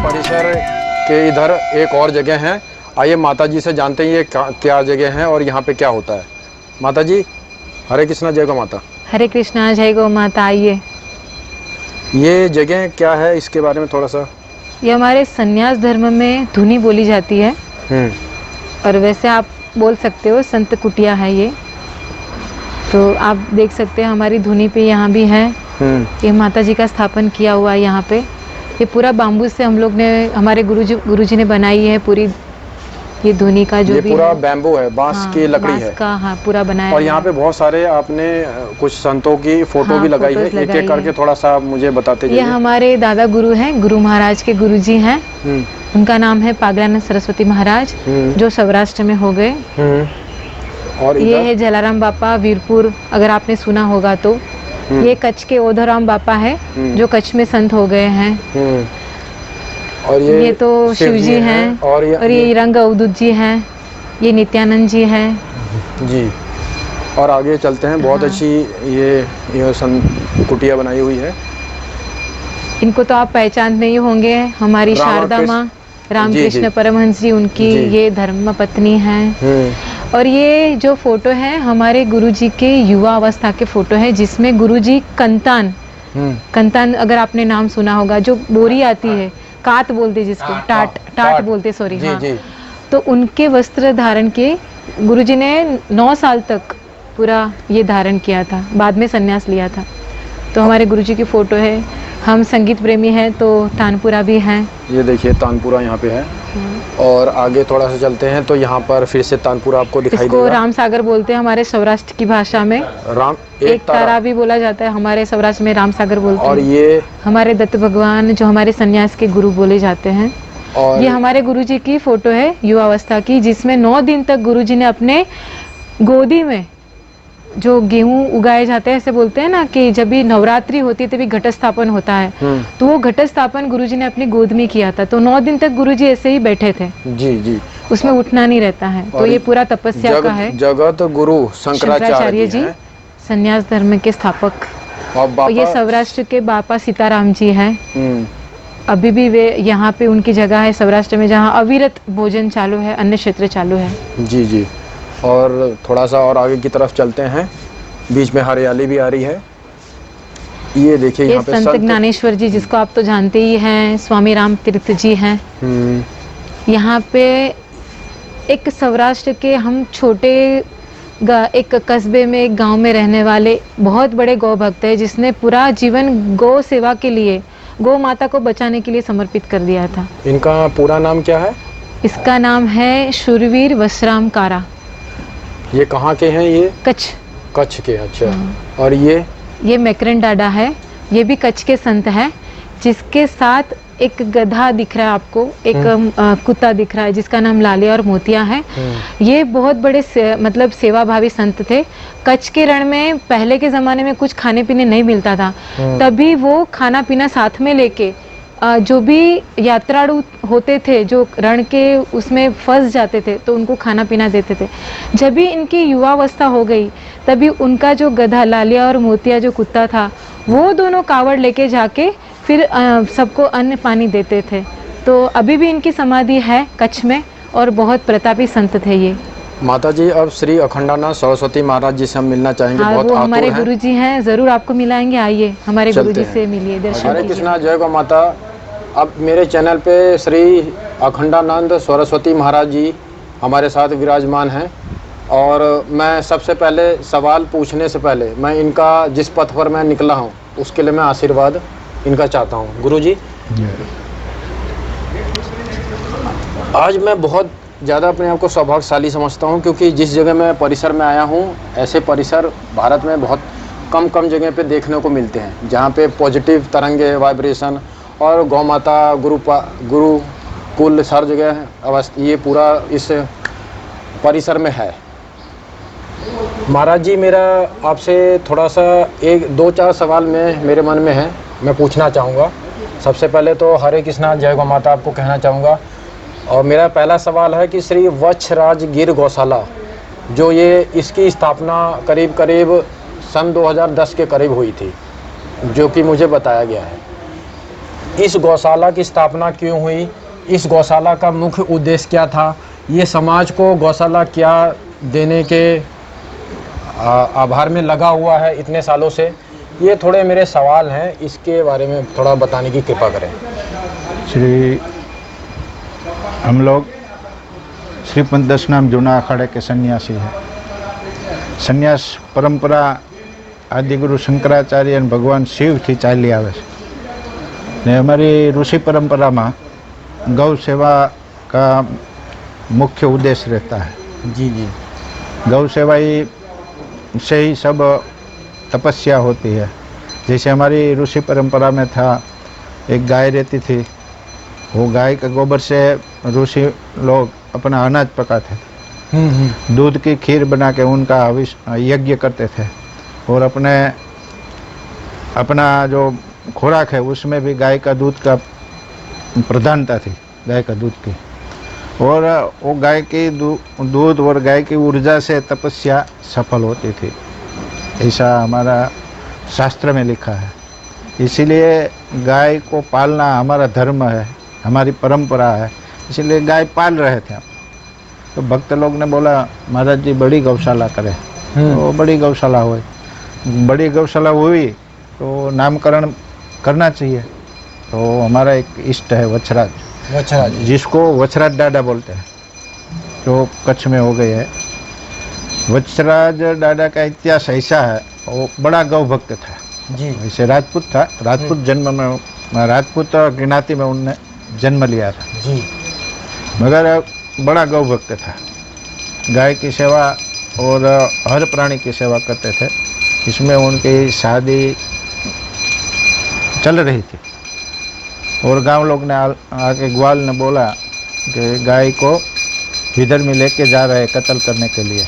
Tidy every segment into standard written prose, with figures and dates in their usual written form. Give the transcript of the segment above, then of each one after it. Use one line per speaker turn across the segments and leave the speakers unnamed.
परिसर के इधर एक और जगह है। आइए माता जी से जानते हैं ये क्या जगह है और यहाँ पे क्या होता है। माता जी, हरे कृष्णा, जय गौ माता।
हरे कृष्णा, जय गौ माता। आइए,
ये जगह क्या है, इसके बारे में थोड़ा सा।
ये हमारे संन्यास धर्म में धुनी बोली जाती है और वैसे आप बोल सकते हो संत कुटिया है ये। तो आप देख सकते हैं हमारी धुनी पे यहाँ भी है। ये माता जी का स्थापन किया हुआ है यहाँ पे। ये पूरा बाम्बू से हम लोग ने, हमारे गुरुजी ने बनाई है पूरी ये धुनी का जो
ये
भी
पूरा
है।
बैम्बू है, बांस की लकड़ी
बांस
है
का, हाँ, पूरा बनाया।
और यहाँ पे बहुत सारे आपने कुछ संतों की फोटो भी लगाई है। एक एक करके थोड़ा सा मुझे बताते जाइए।
ये हमारे दादा गुरु हैं, गुरु महाराज के गुरुजी हैं। उनका नाम है पागलानंद सरस्वती महाराज, जो सौराष्ट्र में हो गए। और ये है जलाराम बापा वीरपुर, अगर आपने सुना होगा तो। ये कच्छ के ओधराम बापा है, जो कच्छ में संत हो गए हैं।
और
ये तो शिव जी हैं और ये रंग अवधूत जी हैं, ये नित्यानंद जी हैं
जी। और आगे चलते हैं। बहुत अच्छी ये कुटिया बनाई हुई है।
इनको तो आप पहचान नहीं होंगे, हमारी शारदा माँ रामकृष्ण परमहंस जी, उनकी ये धर्म पत्नी हैं। और ये जो फोटो है हमारे गुरुजी के युवा अवस्था के फोटो है, जिसमें गुरुजी कंतान अगर आपने नाम सुना होगा, जो बोरी आती है, कात बोलते जिसको, टाट बोलते, सॉरी, हाँ। तो उनके वस्त्र धारण के गुरुजी ने 9 साल तक पूरा ये धारण किया था, बाद में संन्यास लिया था। तो हमारे गुरुजी की फोटो है। हम संगीत प्रेमी हैं तो तानपुरा भी हैं। ये देखिए तानपुरा यहाँ पे है। और आगे थोड़ा सा चलते हैं तो यहाँ पर फिर से तानपुरा आपको दिखाई देगा। इसको राम सागर बोलते हैं हमारे सौराष्ट्र की भाषा में। एक तारा भी बोला जाता है, हमारे सौराष्ट्र में राम सागर बोलते हैं। और ये हमारे दत्त भगवान, जो हमारे सन्यास के गुरु बोले जाते हैं। और ये हमारे गुरुजी की फोटो है युवावस्था की, जिसमें 9 दिन तक गुरुजी ने अपने गोदी में जो गेहूं उगाए जाते हैं, ऐसे बोलते हैं ना कि जब भी नवरात्रि होती है तभी घट स्थापन होता है, तो वो घट स्थापन गुरुजी ने अपनी गोद में किया था। तो 9 दिन तक गुरुजी ऐसे ही बैठे थे। जी जी, उसमें उठना नहीं रहता है। तो ये पूरा तपस्या का है। जगत गुरु शंकराचार्य जी, संन्यास धर्म के स्थापक। और ये सौराष्ट्र के बापा सीताराम जी हैं। अभी भी वे यहाँ पे उनकी जगह है सौराष्ट्र में, जहाँ अविरत भोजन चालू है, अन्न क्षेत्र चालू है। जी जी। और थोड़ा सा और आगे की तरफ चलते हैं, बीच में हरियाली भी आ रही है। ये देखिए यहाँ पे संत ज्ञानेश्वर जी, जिसको आप तो जानते ही हैं, स्वामी राम तीर्थ जी हैं। यहाँ पे एक सौराष्ट्र के हम छोटे एक कस्बे में, एक गांव में रहने वाले बहुत बड़े गौ भक्त है, जिसने पूरा जीवन गौ सेवा के लिए, गौ माता को बचाने के लिए समर्पित कर दिया था। इनका पूरा नाम क्या है? इसका नाम है शूरवीर वसराम कारा। ये कहाँ के हैं? ये कच्छ के। अच्छा। और ये मैकरन डाडा है, ये भी कच्छ के संत है, जिसके साथ एक गधा दिख रहा है आपको, एक कुत्ता दिख रहा है, जिसका नाम लालिया और मोतिया है। ये बहुत बड़े मतलब सेवाभावी संत थे। कच्छ के रण में पहले के जमाने में कुछ खाने पीने नहीं मिलता था, तभी वो खाना पीना साथ में लेके जो भी यात्राड़ू होते थे, जो रण के उसमें फंस जाते थे, तो उनको खाना पीना देते थे। जब भी इनकी युवावस्था हो गई, तभी उनका जो गधा लालिया और मोतिया जो कुत्ता था, वो दोनों कावड़ लेके जाके फिर सबको अन्न पानी देते थे। तो अभी भी इनकी समाधि है कच्छ में, और बहुत प्रतापी संत थे ये। माता जी, अब श्री अखंडानंद सरस्वती महाराज जी से हम मिलना चाहेंगे। हाँ, वो हमारे गुरुजी हैं, जरूर आपको मिलाएंगे। आइए हमारे गुरुजी से मिलिए, दर्शन कीजिए। हरे कृष्णा, जय गौ माता। अब मेरे चैनल पे श्री अखंडानंद सरस्वती महाराज जी हमारे साथ विराजमान हैं। और मैं सबसे पहले सवाल पूछने से पहले, मैं इनका जिस पथ पर मैं निकला हूँ उसके लिए मैं आशीर्वाद इनका चाहता हूँ। गुरुजी, आज मैं बहुत ज़्यादा अपने आप को सौभाग्यशाली समझता हूँ, क्योंकि जिस जगह मैं परिसर में आया हूँ, ऐसे परिसर भारत में बहुत कम जगह पे देखने को मिलते हैं, जहाँ पे पॉजिटिव तरंगे, वाइब्रेशन और गौ माता, गुरु कुल हर जगह अवस्था, ये पूरा इस परिसर में है। महाराज जी, मेरा आपसे थोड़ा सा 1-2-4 सवाल में मेरे मन में है, मैं पूछना चाहूँगा। सबसे पहले तो हरे कृष्णा, जय गौ माता आपको कहना चाहूँगा। और मेरा पहला सवाल है कि श्री वत्सराज गिर गौशाला, जो ये इसकी स्थापना करीब सन 2010 के करीब हुई थी, जो कि मुझे बताया गया है।
इस गौशाला की स्थापना क्यों हुई, इस गौशाला का मुख्य उद्देश्य क्या था, ये समाज को गौशाला क्या देने के आभार में लगा हुआ है इतने सालों से, ये थोड़े मेरे सवाल हैं, इसके बारे में थोड़ा बताने की कृपा करें।
श्री हम लोग श्री पंचदशनाम जूना अखाड़े के सन्यासी हैं। संन्यास परंपरा आदिगुरु शंकराचार्य और भगवान शिव थी चाली आवे छे ने हमारी ऋषि परंपरा में गौ सेवा का मुख्य उद्देश्य रहता है।
जी जी।
गौ सेवा ही से ही सब तपस्या होती है। जैसे हमारी ऋषि परंपरा में था, एक गाय रहती थी, वो गाय के गोबर से ऋषि लोग अपना अनाज पकाते थे, दूध की खीर बना के उनका यज्ञ करते थे, और अपना जो खुराक है उसमें भी गाय का दूध का प्रधानता थी, गाय का दूध की। और वो गाय की दूध और गाय की ऊर्जा से तपस्या सफल होती थी, ऐसा हमारा शास्त्र में लिखा है। इसीलिए गाय को पालना हमारा धर्म है, हमारी परंपरा है, इसीलिए गाय पाल रहे थे हम। तो भक्त लोग ने बोला महाराज जी बड़ी गौशाला करें, तो बड़ी गौशाला हुई। बड़ी गौशाला हुई तो नामकरण करना चाहिए। तो हमारा एक इष्ट है वछराज, जिसको वछराज डाडा बोलते हैं, जो कच्छ में हो गए है। वछराज डाडा का इतिहास ऐसा है, वो बड़ा गौ भक्त था जी। वैसे राजपूत था, राजपूत जन्म में, राजपूत ज्ञाति में उनने जन्म लिया था जी, मगर बड़ा गौ भक्त था। गाय की सेवा और हर प्राणी की सेवा करते थे। इसमें उनकी शादी चल रही थी और गांव लोग ने आके ग्वाल ने बोला कि गाय को विदर में लेके जा रहे कत्ल करने के लिए।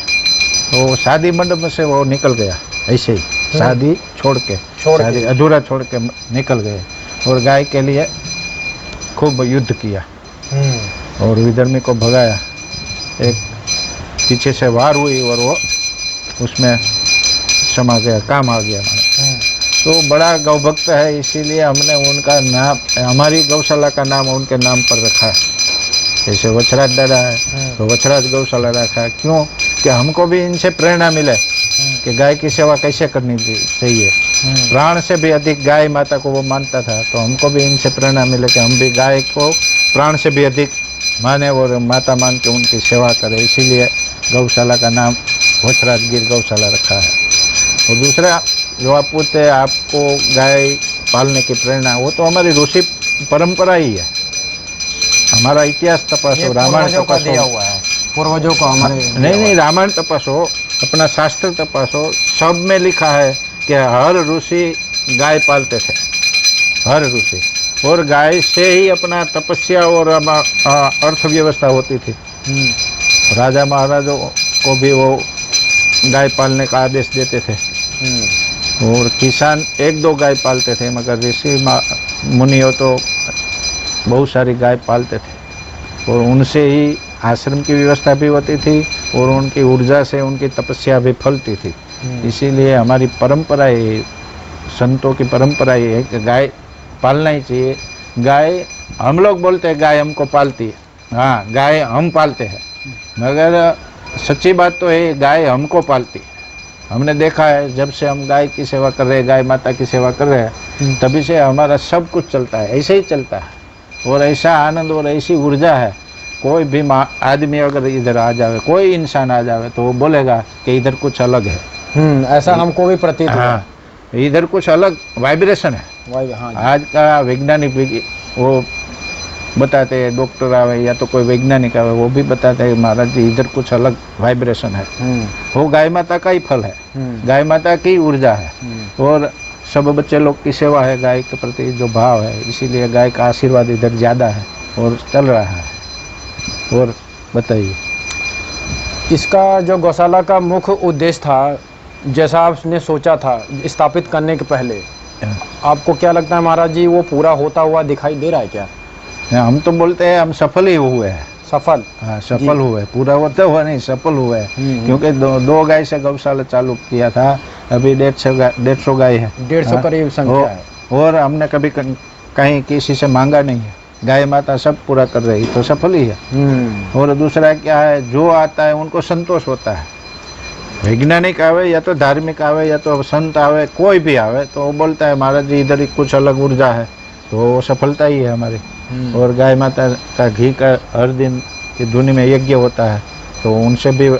तो शादी मंडप में से वो निकल गया, ऐसे ही शादी छोड़ के शादी अधूरा छोड़ के निकल गए और गाय के लिए खूब युद्ध किया और विधर्मी को भगाया। एक पीछे से वार हुई और वो उसमें समा गया, काम आ गया। तो बड़ा गौ भक्त है, इसीलिए हमने उनका नाम, हमारी गौशाला का नाम उनके नाम पर रखा है। जैसे वछराज डाडा है तो वछराज गौशाला रखा है। क्यों कि हमको भी इनसे प्रेरणा मिले कि गाय की सेवा कैसे करनी चाहिए। प्राण से भी अधिक गाय माता को वो मानता था, तो हमको भी इनसे प्रेरणा मिले कि हम भी गाय को प्राण से भी अधिक माने और माता मान के उनकी सेवा करें। इसीलिए गौशाला का नाम वछराज गिर गौशाला रखा है। और दूसरा जो आप पूछते हैं आपको गाय पालने की प्रेरणा, वो तो हमारी ऋषि परंपरा ही है। हमारा इतिहास तपासो, रामायण तपासो,
पूर्वजों को हमारे
नहीं रामायण तपासो, अपना शास्त्र तपासो, सब में लिखा है कि हर ऋषि गाय पालते थे, हर ऋषि। और गाय से ही अपना तपस्या और अर्थव्यवस्था होती थी। राजा महाराजों को भी वो गाय पालने का आदेश देते थे और किसान एक दो गाय पालते थे, मगर ऋषि मुनियों तो बहुत सारी गाय पालते थे और उनसे ही आश्रम की व्यवस्था भी होती थी और उनकी ऊर्जा से उनकी तपस्या भी फलती थी। इसीलिए हमारी परंपरा ये, संतों की परंपरा ये है कि गाय पालना ही चाहिए। गाय हम लोग बोलते हैं गाय हमको पालती है, हाँ गाय हम पालते हैं, मगर सच्ची बात तो है गाय हमको पालती है। हमने देखा है जब से हम गाय की सेवा कर रहे हैं, गाय माता की सेवा कर रहे हैं, तभी से हमारा सब कुछ चलता है, ऐसे ही चलता है। और ऐसा आनंद और ऐसी ऊर्जा है, कोई भी आदमी अगर इधर आ जावे, कोई इंसान आ जावे तो वो बोलेगा कि इधर कुछ अलग है।
ऐसा हमको भी प्रतीत हुआ।
हाँ, इधर कुछ अलग वाइब्रेशन है।
हाँ,
आज का वैज्ञानिक वो बताते हैं, डॉक्टर आवे या तो कोई वैज्ञानिक आवे, वो भी बताते हैं महाराज जी इधर कुछ अलग वाइब्रेशन है। वो गाय माता का ही फल है, गाय माता की ऊर्जा है और सब बच्चे लोग की सेवा है, गाय के प्रति जो भाव है, इसीलिए गाय का आशीर्वाद इधर ज़्यादा है और चल रहा है। और बताइए,
इसका जो गौशाला का मुख्य उद्देश्य था, जैसा आपने सोचा था स्थापित करने के पहले, आपको क्या लगता है महाराज जी वो पूरा होता हुआ दिखाई दे रहा है क्या?
हम तो बोलते हैं हम सफल ही हुए हैं।
सफल?
हाँ सफल हुए, पूरा होता हुआ नहीं, सफल हुए हैं। क्योंकि दो गाय से गौशाला चालू किया था, अभी 150 गाय है,
150 करीब संख्या है।
और हमने कभी कहीं किसी से मांगा नहीं है, गाय माता सब पूरा कर रही, तो सफल ही है। और दूसरा क्या है, जो आता है उनको संतोष होता है। वैज्ञानिक आवे या तो धार्मिक आवे या तो संत आवे, कोई भी आवे तो वो बोलता है महाराज जी इधर ही कुछ अलग ऊर्जा है, तो वो सफलता ही है हमारी। और गाय माता का घी का हर दिन की धुनी में यज्ञ होता है, तो उनसे भी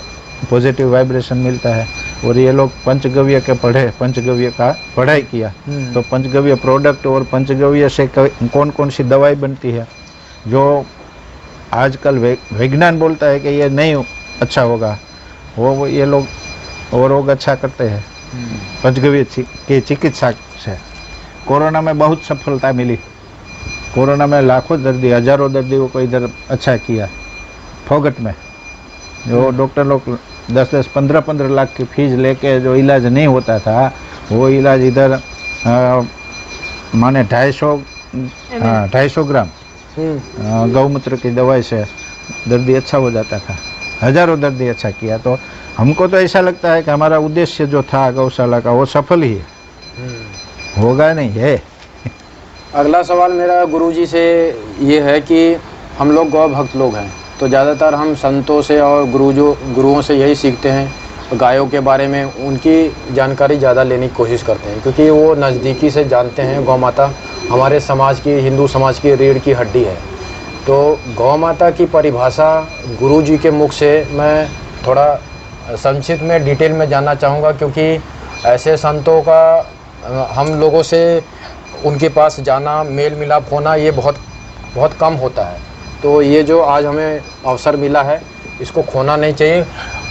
पॉजिटिव वाइब्रेशन मिलता है। और ये लोग पंचगव्य के पढ़े, पंचगव्य का पढ़ाई किया, तो पंचगव्य प्रोडक्ट और पंचगव्य से कौन कौन सी दवाई बनती है, जो आजकल विज्ञान बोलता है कि ये नहीं अच्छा होगा, वो ये लोग और रोग अच्छा करते हैं पंचगव्य की चिकित्सा से। कोरोना में बहुत सफलता मिली, कोरोना में लाखों दर्दी, हजारों दर्दियों को इधर अच्छा किया। फोगट में जो डॉक्टर लोग 10-10, 15-15 लाख की फीस लेके जो इलाज नहीं होता था, वो इलाज इधर माने 250 ग्राम गौमूत्र की दवाई से दर्दी अच्छा हो जाता था, हजारों दर्दी अच्छा किया। तो हमको तो ऐसा लगता है कि हमारा उद्देश्य जो था गौशाला का वो सफल ही है, होगा नहीं है।
अगला सवाल मेरा गुरुजी से ये है कि हम लोग गौ भक्त लोग हैं, तो ज़्यादातर हम संतों से और गुरुओं से यही सीखते हैं, गायों के बारे में उनकी जानकारी ज़्यादा लेने की कोशिश करते हैं, क्योंकि वो नज़दीकी से जानते हैं। गौ माता हमारे समाज की, हिंदू समाज की रीढ़ की हड्डी है। तो गौ माता की परिभाषा गुरुजी के मुख से मैं थोड़ा संक्षिप्त में डिटेल में जानना चाहूँगा, क्योंकि ऐसे संतों का हम लोगों से उनके पास जाना, मेल मिलाप होना, ये बहुत कम होता है। तो ये जो आज हमें अवसर मिला है, इसको खोना नहीं चाहिए।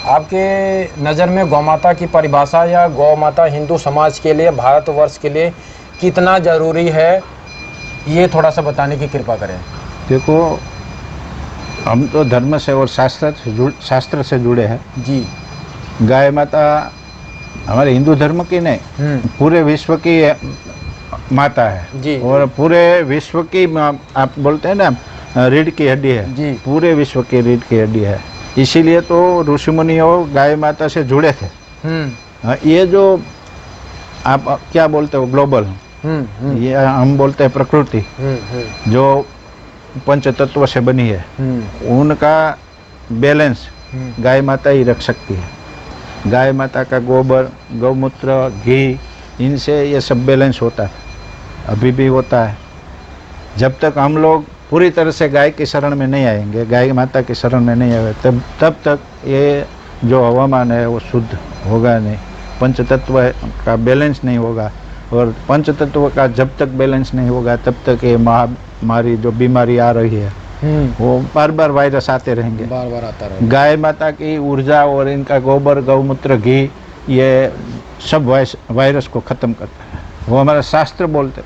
आपके नज़र में गौ माता की परिभाषा या गौ माता हिंदू समाज के लिए, भारतवर्ष के लिए कितना ज़रूरी है, ये थोड़ा सा बताने की कृपा करें।
देखो, हम तो धर्म से और शास्त्र से जुड़े हैं
जी।
गाय माता हमारे हिंदू धर्म की नहीं, पूरे विश्व की माता है
जी।
और पूरे विश्व की, आप बोलते हैं ना, रीढ़ की हड्डी है
जी।
पूरे विश्व की रीढ़ की हड्डी है। इसीलिए तो ऋषि मुनियों गाय माता से जुड़े थे। ये जो आप क्या बोलते हो ग्लोबल, ये हम बोलते हैं प्रकृति, जो पंच तत्व से बनी है, उनका बैलेंस गाय माता ही रख सकती है। गाय माता का गोबर, गौमूत्र, घी, इनसे ये सब बैलेंस होता है, अभी भी होता है। जब तक हम लोग पूरी तरह से गाय की शरण में नहीं आएंगे, गाय माता की शरण में नहीं आए, तब तक ये जो हवामान है वो शुद्ध होगा नहीं, पंच तत्व का बैलेंस नहीं होगा। और पंच तत्व का जब तक बैलेंस नहीं होगा, तब तक ये महामारी जो बीमारी आ रही है, वो बार बार वायरस आते रहेंगे,
बार बार आता रहेगा।
गाय माता की ऊर्जा और इनका गोबर, गौमूत्र, घी, ये सब वायरस को ख़त्म करता है। वो हमारा शास्त्र बोलते।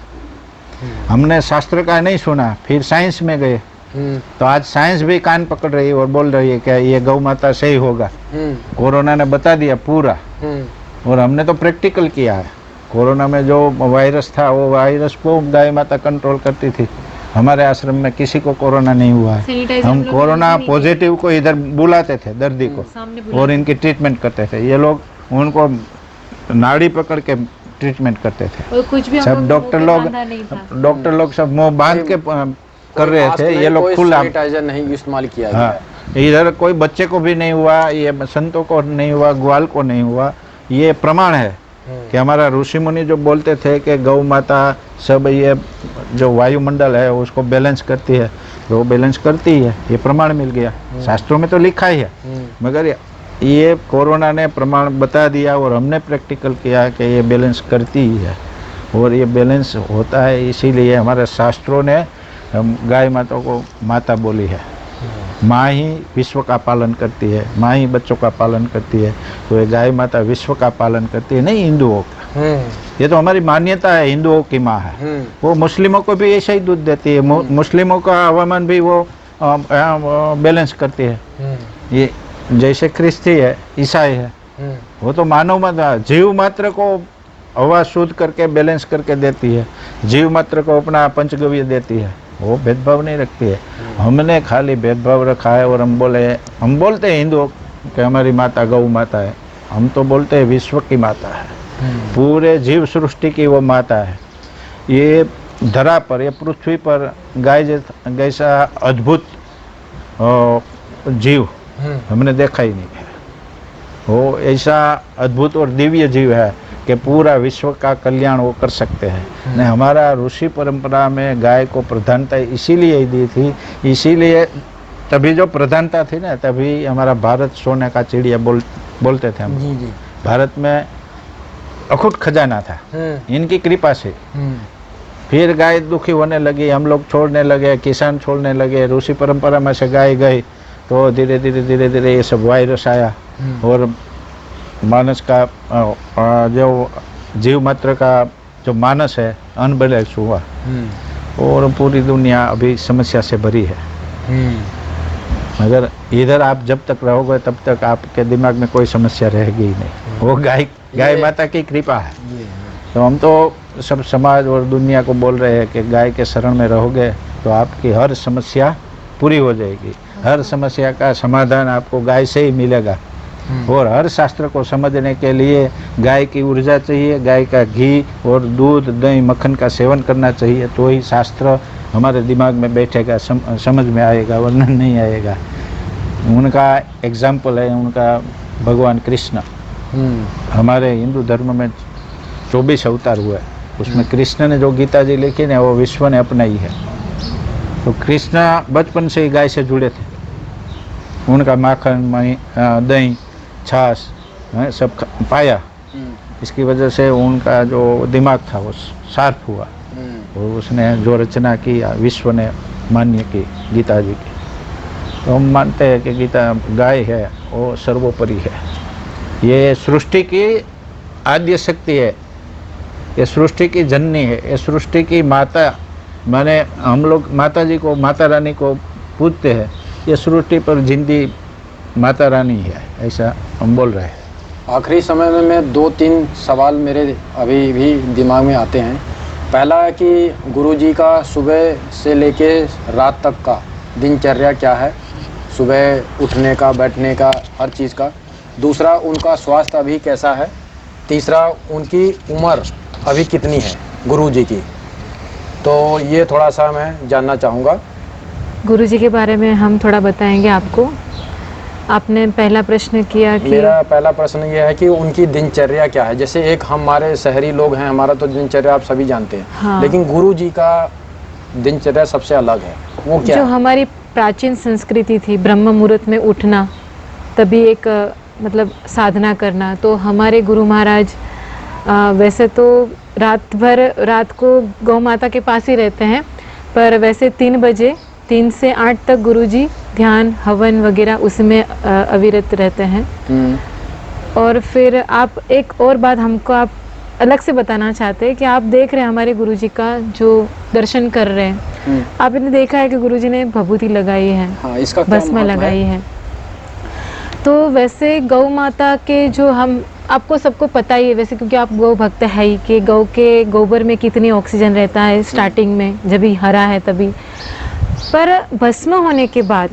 हमने शास्त्र का नहीं सुना, फिर साइंस में गए, तो आज साइंस भी कान पकड़ रही है और बोल रही है कि ये गौ माता से ही होगा। कोरोना ने बता दिया पूरा, और हमने तो प्रैक्टिकल किया है। कोरोना में जो वायरस था, वो वायरस को गाय माता कंट्रोल करती थी। हमारे आश्रम में किसी को कोरोना नहीं हुआ है। हम कोरोना पॉजिटिव को इधर बुलाते थे, दर्दी को, और इनकी ट्रीटमेंट करते थे। ये लोग उनको नाड़ी पकड़ के ट्रीटमेंट करते थे।
और कुछ भी
सब डॉक्टर लोग सब मुंह बांध के कर रहे थे। ये लोग खुला
सैनिटाइजर नहीं इस्तेमाल किया गया।
हाँ, इधर कोई बच्चे को भी नहीं हुआ, ये संतों को नहीं हुआ, ग्वाल को नहीं हुआ। ये प्रमाण है कि हमारा ऋषि मुनि जो बोलते थे कि गौ माता सब ये जो वायुमंडल है उसको बैलेंस करती है, वो बैलेंस करती है। ये प्रमाण मिल गया, शास्त्रों में तो लिखा ही है, मगर ये कोरोना ने प्रमाण बता दिया और हमने प्रैक्टिकल किया कि ये बैलेंस करती ही है, और ये बैलेंस होता है। इसीलिए हमारे शास्त्रों ने गाय माता को माता बोली है। माँ ही विश्व का पालन करती है, माँ ही बच्चों का पालन करती है। तो ये गाय माता विश्व का पालन करती है, नहीं हिंदुओं का। ये तो हमारी मान्यता है, हिंदुओं की माँ है। वो मुस्लिमों को भी ऐसा ही दूध देती है। मुस्लिमों का हवामान भी वो बैलेंस करती है। ये जैसे ख्रिस्ती है, ईसाई है, वो तो मानव मात्र, जीव मात्र को हवा शुद्ध करके बैलेंस करके देती है, जीव मात्र को अपना पंचगव्य देती है। वो भेदभाव नहीं रखती है। हमने खाली भेदभाव रखा है, और हम बोलते हैं हिंदुओं कि हमारी माता गौ माता है। हम तो बोलते हैं विश्व की माता है, पूरे जीव सृष्टि की वो माता है। ये धरा पर या पृथ्वी पर गाय जैसा अद्भुत जीव हमने देखा ही नहीं है। वो ऐसा अद्भुत और दिव्य जीव है कि पूरा विश्व का कल्याण वो कर सकते हैं। ने हमारा ऋषि परंपरा में गाय को प्रधानता इसीलिए दी थी, इसीलिए तभी जो प्रधानता थी ना, तभी हमारा भारत सोने का चिड़िया बोलते थे हम।
जी।
भारत में अखुट खजाना था इनकी कृपा से। फिर गाय दुखी होने लगी, हम लोग छोड़ने लगे, किसान छोड़ने लगे, ऋषि परंपरा में से गाय गई, तो धीरे धीरे ये सब वायरस आया और मानस का जो जीव मात्र का जो मानस है अनबैलेंस हुआ और पूरी दुनिया अभी समस्या से भरी है। मगर इधर आप जब तक रहोगे तब तक आपके दिमाग में कोई समस्या रहेगी ही नहीं। वो गाय माता की कृपा है। तो हम तो सब समाज और दुनिया को बोल रहे हैं कि गाय के शरण में रहोगे तो आपकी हर समस्या पूरी हो जाएगी। हर समस्या का समाधान आपको गाय से ही मिलेगा। और हर शास्त्र को समझने के लिए गाय की ऊर्जा चाहिए, गाय का घी और दूध दही मक्खन का सेवन करना चाहिए, तो ही शास्त्र हमारे दिमाग में बैठेगा, समझ में आएगा, वरना नहीं आएगा। उनका एग्जाम्पल है उनका भगवान कृष्ण। हमारे हिंदू धर्म में 24 अवतार हुए, उसमें कृष्ण ने जो गीता जी लिखी ना वो विश्व ने अपनाई है। तो कृष्ण बचपन से ही गाय से जुड़े थे। उनका माखन दही छाछ सब पाया। इसकी वजह से उनका जो दिमाग था वो शार्प हुआ और उसने जो रचना की विश्व ने मान्य की गीता जी की। तो हम मानते हैं कि गीता गाय है वो सर्वोपरि है। ये सृष्टि की आद्य शक्ति है, ये सृष्टि की जननी है, ये सृष्टि की माता। माने हम लोग माता जी को, माता रानी को पूजते हैं, ये सृष्टि पर जिंदी माता रानी है, ऐसा हम बोल रहे हैं।
आखिरी समय में मैं 2-3 सवाल मेरे अभी भी दिमाग में आते हैं। पहला है कि गुरुजी का सुबह से लेके रात तक का दिनचर्या क्या है, सुबह उठने का, बैठने का, हर चीज़ का। दूसरा, उनका स्वास्थ्य अभी कैसा है। तीसरा, उनकी उम्र अभी कितनी है गुरुजी की। तो ये थोड़ा सा मैं जानना चाहूँगा।
गुरुजी के बारे में हम थोड़ा बताएंगे आपको। आपने पहला प्रश्न किया कि
मेरा पहला प्रश्न ये है कि उनकी दिनचर्या क्या है। जैसे एक हमारे शहरी लोग हैं, हमारा तो दिनचर्या आप सभी जानते हैं।
हाँ।
लेकिन गुरुजी का दिनचर्या सबसे अलग है, वो क्या
जो
है?
हमारी प्राचीन संस्कृति थी, ब्रह्म मुहूर्त में उठना, तभी एक मतलब साधना करना। तो हमारे गुरु महाराज वैसे तो रात को गौ माता के पास ही रहते हैं, पर वैसे 3 बजे 3 से 8 तक गुरुजी ध्यान हवन वगैरह उसमें अविरत रहते हैं। और फिर आप एक और बात हमको आप अलग से बताना चाहते हैं कि आप देख रहे हैं हमारे गुरुजी का जो दर्शन कर रहे हैं, आपने देखा है कि गुरुजी ने भभूति लगाई है।
हाँ, इसका क्या
भस्म
महत्व
लगाई है। तो वैसे गौ माता के जो हम आपको सबको पता ही है वैसे, क्योंकि आप गौ भक्त है ही, कि गौ के गोबर में कितनी ऑक्सीजन रहता है स्टार्टिंग में, जब भी हरा है तभी। पर भस्म होने के बाद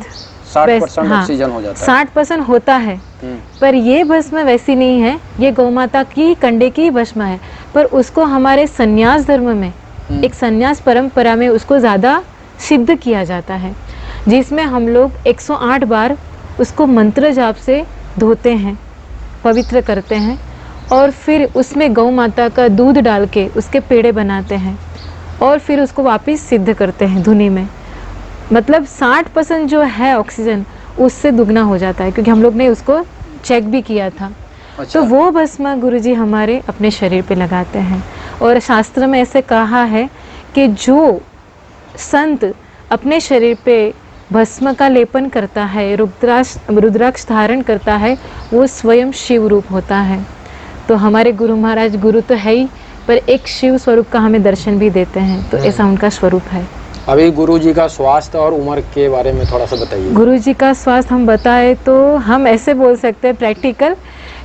60% ऑक्सीजन हो जाता है।
60% होता है, पर ये भस्म वैसी नहीं है। ये गौ माता की कंडे की भस्म है, पर उसको हमारे संन्यास धर्म में, एक संन्यास परंपरा में उसको ज़्यादा सिद्ध किया जाता है, जिसमें हम लोग 108 बार उसको मंत्र जाप से धोते हैं, पवित्र करते हैं, और फिर उसमें गौ माता का दूध डाल के उसके पेड़े बनाते हैं और फिर उसको वापस सिद्ध करते हैं धुनी में। मतलब 60% जो है ऑक्सीजन उससे दुगना हो जाता है, क्योंकि हम लोग ने उसको चेक भी किया था।
अच्छा।
तो वो भस्म गुरुजी हमारे अपने शरीर पे लगाते हैं। और शास्त्र में ऐसे कहा है कि जो संत अपने शरीर पे भस्म का लेपन करता है, रुद्राक्ष धारण करता है, वो स्वयं शिव रूप होता है। तो हमारे गुरु महाराज गुरु तो है ही, पर एक शिव स्वरूप का हमें दर्शन भी देते हैं। तो ऐसा उनका स्वरूप है।
अभी गुरुजी का स्वास्थ्य और उम्र के बारे में थोड़ा सा बताइए।
गुरुजी का स्वास्थ्य हम बताए तो हम ऐसे बोल सकते हैं प्रैक्टिकल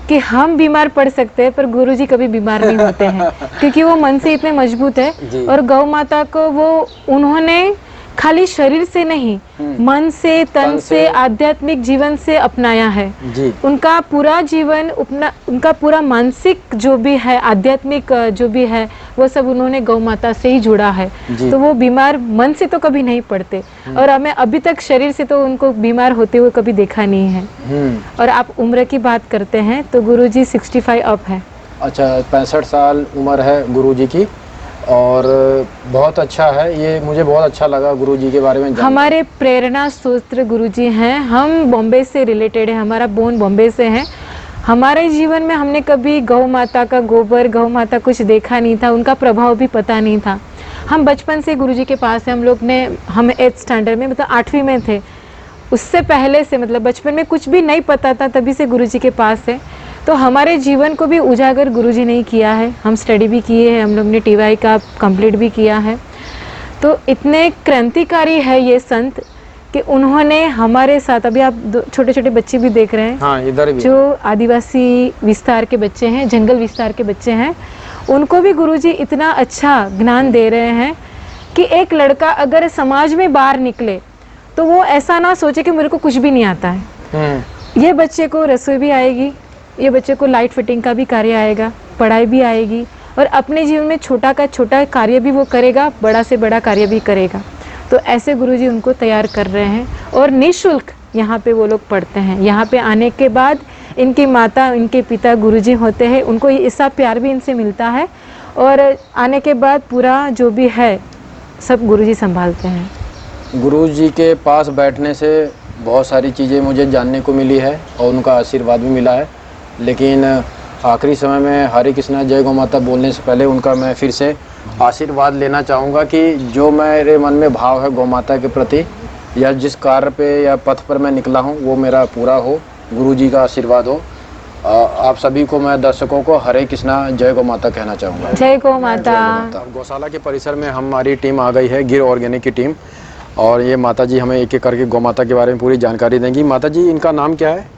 कि हम बीमार पड़ सकते हैं, पर गुरुजी कभी बीमार नहीं होते हैं, क्योंकि वो मन से इतने मजबूत है। और गौ माता को वो उन्होंने खाली शरीर से नहीं, मन से, तन से, आध्यात्मिक जीवन से अपनाया है
जी।
उनका पूरा जीवन, उनका पूरा मानसिक जो भी है, आध्यात्मिक जो भी है, वो सब उन्होंने गौ माता से ही जुड़ा है। तो वो बीमार मन से तो कभी नहीं पड़ते, और हमें अभी तक शरीर से तो उनको बीमार होते हुए कभी देखा नहीं है। और आप उम्र की बात करते हैं तो गुरुजी 65 अप है।
अच्छा, 65 साल उम्र है गुरुजी की, और बहुत अच्छा है ये, मुझे बहुत अच्छा लगा गुरुजी के बारे में जानकर।
हमारे प्रेरणा स्रोत गुरुजी हैं, हम बॉम्बे से रिलेटेड है, हमारा बोन बॉम्बे से है। हमारे जीवन में हमने कभी गौ माता का गोबर, गौ माता कुछ देखा नहीं था, उनका प्रभाव भी पता नहीं था। हम बचपन से गुरुजी के पास है, हम 8th स्टैंडर्ड में, मतलब 8वीं में थे, उससे पहले से, मतलब बचपन में कुछ भी नहीं पता था, तभी से गुरुजी के पास है। तो हमारे जीवन को भी उजागर गुरुजी ने किया है, हम स्टडी भी किए हैं, हम लोग ने TY का कंप्लीट भी किया है। तो इतने क्रांतिकारी है ये संत कि उन्होंने हमारे साथ, अभी आप छोटे छोटे बच्चे भी देख रहे हैं,
हाँ, इधर भी
जो आदिवासी विस्तार के बच्चे हैं, जंगल विस्तार के बच्चे हैं, उनको भी गुरुजी इतना अच्छा ज्ञान दे रहे हैं कि एक लड़का अगर समाज में बाहर निकले तो वो ऐसा ना सोचे कि मेरे को कुछ भी नहीं आता है। ये बच्चे को रसोई भी आएगी, ये बच्चे को लाइट फिटिंग का भी कार्य आएगा, पढ़ाई भी आएगी, और अपने जीवन में छोटा का छोटा कार्य भी वो करेगा, बड़ा से बड़ा कार्य भी करेगा। तो ऐसे गुरुजी उनको तैयार कर रहे हैं, और निःशुल्क यहाँ पे वो लोग पढ़ते हैं। यहाँ पे आने के बाद इनकी माता, इनके पिता गुरुजी होते हैं, उनको ऐसा प्यार भी इनसे मिलता है, और आने के बाद पूरा जो भी है सब गुरुजी संभालते हैं।
गुरुजी के पास बैठने से बहुत सारी चीज़ें मुझे जानने को मिली है, और उनका आशीर्वाद भी मिला है। लेकिन आखिरी समय में हरे कृष्णा जय गौ माता बोलने से पहले उनका मैं फिर से आशीर्वाद लेना चाहूँगा कि जो मेरे मन में भाव है गौ माता के प्रति, या जिस कार्य पे या पथ पर मैं निकला हूँ वो मेरा पूरा हो, गुरुजी का आशीर्वाद हो। आप सभी को, मैं दर्शकों को हरे कृष्णा जय गौ माता कहना चाहूँगा।
जय गौ माता।
गौशाला के परिसर में हमारी टीम आ गई है, गिर ऑर्गेनिक की टीम, और ये माता जी हमें एक एक करके गौ माता के बारे में पूरी जानकारी देंगी। माता जी, इनका नाम क्या है?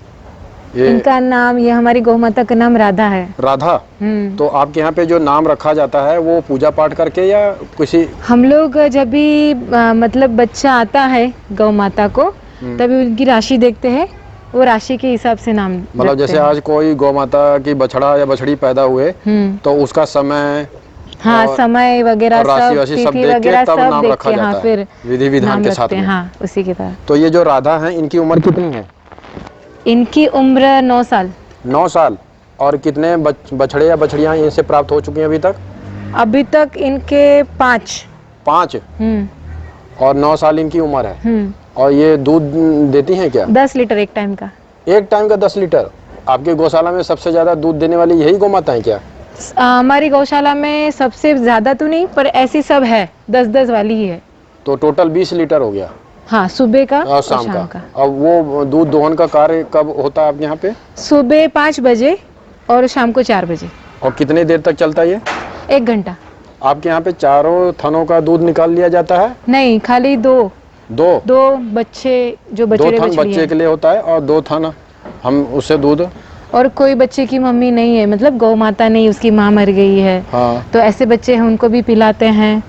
इनका नाम, ये हमारी गौ माता का नाम राधा है।
राधा। तो आपके यहाँ पे जो नाम रखा जाता है वो पूजा पाठ करके या किसी? हम
लोग जब भी मतलब बच्चा आता है गौ माता को, तभी उनकी राशि देखते हैं, वो राशि के हिसाब से नाम,
मतलब जैसे आज कोई गौ माता की बछड़ा या बछड़ी पैदा हुए तो उसका समय,
हाँ, समय वगैरह सब, तिथि वगैरह सब
नाम रखा जाता है,
फिर
विधि विधान के साथ में।
हाँ, उसी के तरह।
तो ये जो राधा हैं, इनकी उम्र कितनी है?
इनकी उम्र 9 साल।
9 साल। और कितने बछड़े या बछड़ियां इनसे प्राप्त हो चुकी हैं अभी तक?
अभी तक इनके 5।
और 9 साल इनकी उम्र है। और ये दूध देती हैं क्या?
10 लीटर एक टाइम का।
एक टाइम का 10 लीटर? आपके गौशाला में सबसे ज्यादा दूध देने वाली यही गौ माता है क्या?
हमारी गौशाला में सबसे ज्यादा तो नहीं, पर ऐसी सब है, 10-10 वाली ही है।
तो टोटल 20 लीटर हो गया।
हाँ, सुबह का और
शाम का। अब वो दूध दोहन का कार्य कब होता है आपके यहाँ पे?
सुबह 5 बजे और शाम को 4 बजे।
और कितने देर तक चलता है ये?
1 घंटा।
आपके यहाँ पे चारों थनों का दूध निकाल लिया जाता है?
नहीं, खाली दो बच्चे, जो बच्चे
2 थन बच्चे के लिए होता है, और 2 थन हम उससे दूध।
और कोई बच्चे की मम्मी नहीं है, मतलब गौ माता नहीं, उसकी माँ मर गई है, हाँ, तो ऐसे बच्चे हैं, उनको भी पिलाते हैं।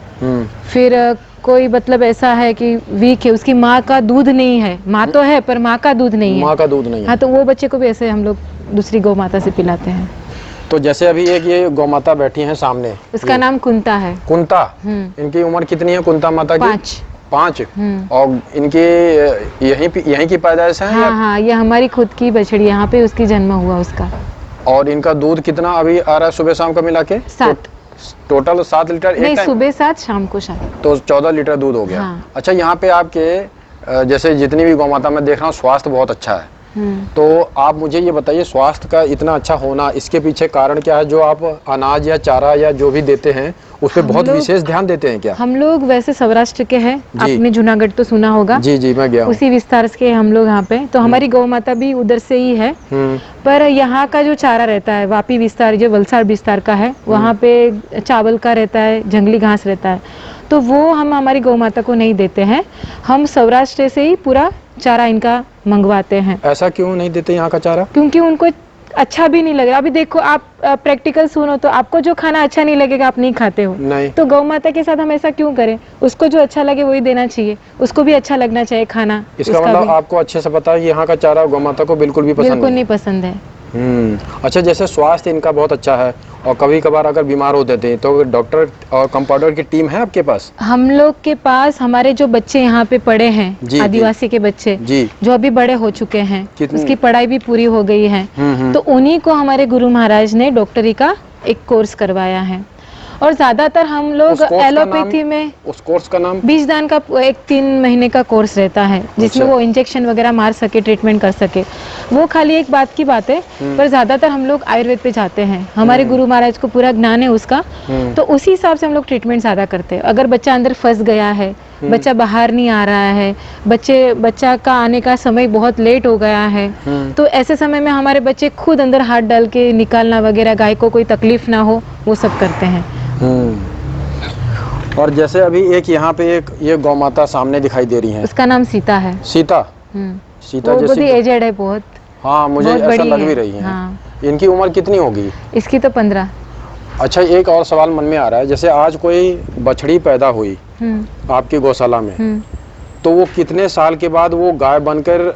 फिर कोई मतलब ऐसा है कि वीक है, उसकी माँ का दूध नहीं है, माँ तो है पर माँ का दूध नहीं है,
माँ का दूध नहीं है,
हाँ, तो वो बच्चे को भी ऐसे हम लोग दूसरी गौ माता से पिलाते हैं।
तो जैसे अभी एक ये गौ माता बैठी है सामने,
उसका नाम कुंता है।
कुंता। इनकी उम्र कितनी है कुंता माता की? 5। और इनकी यहीं की पैदाइश है?
हाँ, ये हमारी खुद की बछड़ी, यहाँ पे उसकी जन्म हुआ उसका।
और इनका दूध कितना अभी आ रहा है सुबह शाम का मिला के?
7।
टोटल 7 लीटर
नहीं, सुबह 7, शाम को 7,
तो 14 लीटर दूध हो गया। हाँ। अच्छा, यहाँ पे आपके जैसे जितनी भी गौ माता मैं देख रहा हूँ, स्वास्थ्य बहुत अच्छा है। तो आप मुझे ये बताइए, स्वास्थ्य का इतना अच्छा होना, इसके पीछे कारण क्या है? जो आप अनाज या चारा या जो भी देते हैं उस पर बहुत विशेष ध्यान देते हैं क्या?
हम लोग वैसे सौराष्ट्र के हैं, आपने जूनागढ़ तो सुना होगा।
जी, मैं गया हूँ।
उसी विस्तार के हम लोग यहाँ पे, तो हमारी गौ माता भी उधर से ही है। पर यहाँ का जो चारा रहता है, वापी विस्तार जो वलसाड़ विस्तार का है, वहाँ पे चावल का रहता है, जंगली घास रहता है, तो वो हम हमारी गौ माता को नहीं देते हैं। हम सौराष्ट्र से ही पूरा चारा इनका मंगवाते हैं।
ऐसा क्यों नहीं देते यहाँ का चारा?
क्योंकि उनको अच्छा भी नहीं लग रहा। अभी देखो आप प्रैक्टिकल सुनो तो आपको जो खाना अच्छा नहीं लगेगा आप नहीं खाते हो,
नहीं।
तो गौ माता के साथ हम ऐसा क्यों करें? उसको जो अच्छा लगे वही देना चाहिए, उसको भी अच्छा लगना चाहिए खाना।
इसका
उसका
मतलब
भी
आपको अच्छे से पता है कि यहाँ का चारा गौ माता को बिल्कुल भी पसंद
बिल्कुल
नहीं
नहीं पसंद है।
अच्छा, जैसे स्वास्थ्य इनका बहुत अच्छा है और कभी कभार अगर बीमार होते थे तो डॉक्टर और कंपाउंडर की टीम है आपके पास?
हम लोग के पास हमारे जो बच्चे यहाँ पे पढ़े हैं,
जी,
आदिवासी के बच्चे
जी।
जो अभी बड़े हो चुके हैं,
कितने?
उसकी पढ़ाई भी पूरी हो गई है, तो उन्हीं को हमारे गुरु महाराज ने डॉक्टरी का एक कोर्स करवाया है। और ज्यादातर हम लोग एलोपैथी में,
उस कोर्स का नाम?
बीजदान का एक 3 महीने का कोर्स रहता है जिसमें
अच्छा।
वो इंजेक्शन वगैरह मार सके, ट्रीटमेंट कर सके। वो खाली एक बात की बात है, पर ज्यादातर हम लोग आयुर्वेद पे जाते हैं। हमारे गुरु महाराज को पूरा ज्ञान है उसका, तो उसी हिसाब से हम लोग ट्रीटमेंट ज्यादा करते हैं। अगर बच्चा अंदर फंस गया है, बच्चा बाहर नहीं आ रहा है, बच्चा का आने का समय बहुत लेट हो गया है, तो ऐसे समय में हमारे बच्चे खुद अंदर हाथ डाल के निकालना वगैरह, गाय को कोई तकलीफ ना हो, वो सब करते हैं।
और जैसे अभी एक यहाँ पे एक ये गौ माता सामने दिखाई दे रही है,
उसका नाम सीता है।
सीता? सीता
वो
जैसी
बहुत एजेड है, बहुत।
हाँ, मुझे
बहुत
ऐसा
बड़ी
लग भी
है।
रही है।
हाँ।
इनकी उम्र कितनी होगी?
इसकी तो 15।
अच्छा, एक और सवाल मन में आ रहा है, जैसे आज कोई बछड़ी पैदा हुई आपकी गौशाला में, तो वो कितने साल के बाद वो गाय बनकर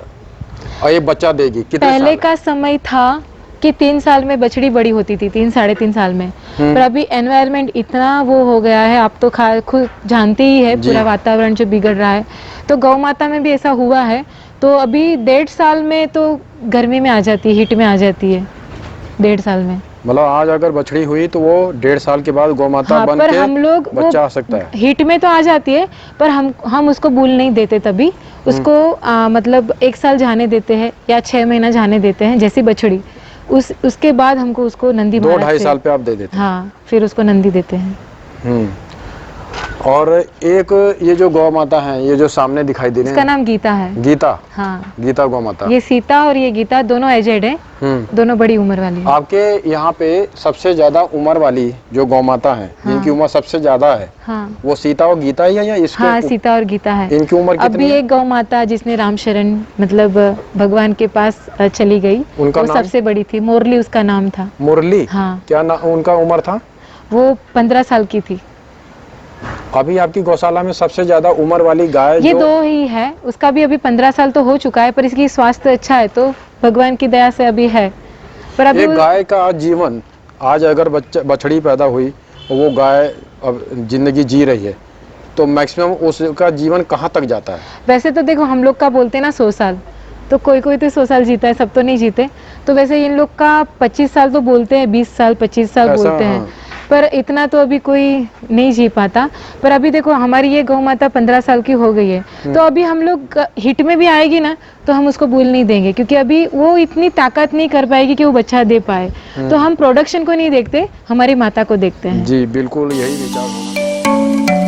एक बच्चा देगी? कितने
पहले
साल?
का समय था कि 3 साल में बछड़ी बड़ी होती थी, 3 साढ़े 3 साल में। पर अभी एनवायरनमेंट इतना वो हो गया है, आप तो खुद जानते ही है पूरा वातावरण जो बिगड़ रहा है, तो गौ माता में भी ऐसा हुआ है। तो अभी 1.5 साल में तो गर्मी में आ जाती है, हीट में आ जाती है 1.5 साल में।
मतलब आज अगर बछड़ी हुई तो वो 1.5 साल के बाद गौ माता बन
पर
के
हम लोग
बच्चा आ सकता है?
हीट में तो आ जाती है, पर हम उसको भूल नहीं देते तभी उसको मतलब 1 साल जाने देते हैं या 6 महीना जाने देते हैं जैसी बछड़ी। उसके बाद हमको उसको नंदी महाराज
2-2.5 साल पे आप दे देते हैं?
हाँ, फिर उसको नंदी देते हैं।
और एक ये जो गौ माता है, ये जो सामने दिखाई दे रही है,
इसका नाम गीता है।
गीता?
हाँ,
गीता गौ माता।
ये सीता और ये गीता दोनों एजेड है, दोनों बड़ी उम्र वाली है।
आपके यहाँ पे सबसे ज्यादा उम्र वाली जो गौ माता है, जिनकी उम्र सबसे ज्यादा है, वो सीता और गीता ही है या इसके?
हाँ, सीता और गीता है।
इनकी उम्र कितनी
अभी
है?
एक गौ माता जिसने राम शरण मतलब भगवान के पास चली गई,
उनका
वो
नाम?
सबसे बड़ी थी, मुरली उसका नाम था।
मुरली?
हाँ।
क्या उनका उम्र था?
वो 15 साल की थी।
अभी आपकी गौशाला में सबसे ज्यादा उम्र वाली गाय
ये
जो
2 ही है, उसका भी अभी 15 साल तो हो चुका है, पर इसकी स्वास्थ्य अच्छा है तो भगवान की दया से अभी है। पर अभी
एक गाय का जीवन, आज अगर बछड़ी पैदा हुई और वो गाय अब जिंदगी जी रही है, तो मैक्सिमम उसका जीवन कहाँ तक जाता है?
वैसे तो देखो हम लोग का बोलते हैं ना 100 साल, तो कोई कोई तो 100 साल जीता है, सब तो नहीं जीते। तो वैसे इन लोग का 25 साल तो बोलते हैं, 20 साल 25 साल बोलते हैं।
हाँ।
पर इतना तो अभी कोई नहीं जी पाता। पर अभी देखो हमारी ये गौ माता 15 साल की हो गई है, तो अभी हम लोग हिट में भी आएगी ना तो हम उसको भूल नहीं देंगे, क्योंकि अभी वो इतनी ताकत नहीं कर पाएगी कि वो बच्चा दे पाए। तो हम प्रोडक्शन को नहीं देखते, हमारी माता को देखते हैं।
जी बिल्कुल, यही विचार होना।